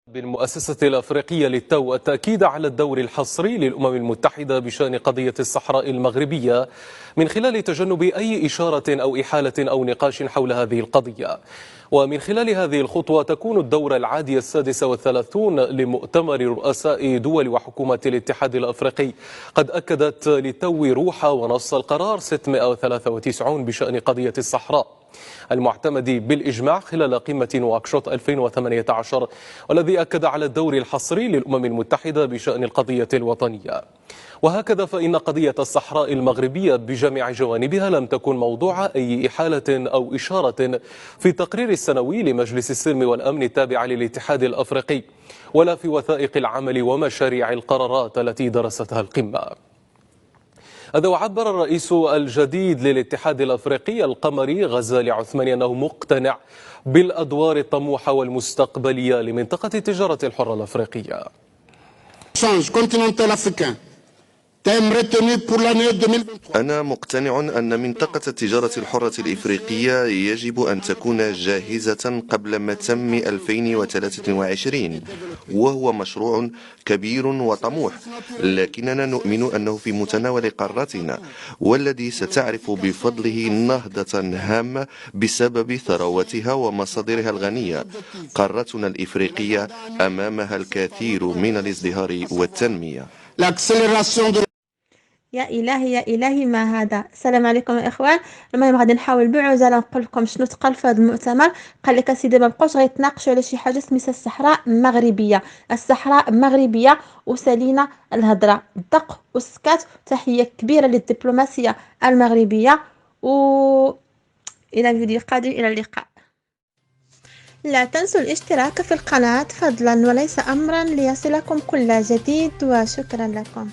بالمؤسسة الأفريقية للتو التأكيد على الدور الحصري للأمم المتحدة بشأن قضية الصحراء المغربية من خلال تجنب أي إشارة أو إحالة أو نقاش حول هذه القضية. ومن خلال هذه الخطوة تكون الدورة العادية 36 لمؤتمر رؤساء دول وحكومات الاتحاد الأفريقي قد أكدت للتو روح ونص القرار 693 بشأن قضية الصحراء المعتمد بالإجماع خلال قمة نواكشوط 2018، والذي أكد على الدور الحصري للأمم المتحدة بشأن القضية الوطنية. وهكذا فإن قضية الصحراء المغربية بجميع جوانبها لم تكن موضوع أي إحالة أو إشارة في التقرير السنوي لمجلس السلم والأمن التابع للاتحاد الأفريقي، ولا في وثائق العمل ومشاريع القرارات التي درستها القمة. هذا وعبر الرئيس الجديد للاتحاد الأفريقي القمري غزالي عثماني أنه مقتنع بالأدوار الطموحة والمستقبلية لمنطقة التجارة الحرة الأفريقية. أنا مقتنع أن منطقة التجارة الحرة الإفريقية يجب أن تكون جاهزة قبل متم 2023، وهو مشروع كبير وطموح، لكننا نؤمن أنه في متناول قارتنا، والذي ستعرف بفضله نهضة هامة بسبب ثرواتها ومصادرها الغنية. قارتنا الإفريقية أمامها الكثير من الازدهار والتنمية. يا إلهي يا إلهي ما هذا. السلام عليكم يا إخوان. المهم غادي نحاول بعجالة نقول لكم شنو تقال في هذا المؤتمر. قال لك سيدي ما بقاوش غيتناقشوا على شي حاجة سميتها الصحراء المغربية. الصحراء المغربية وسالينا الهضرة دق وسكات. تحية كبيرة للدبلوماسية المغربية إلى فيديو قادم. إلى اللقاء. لا تنسوا الاشتراك في القناة فضلا وليس أمرا ليصلكم كل جديد، وشكرا لكم.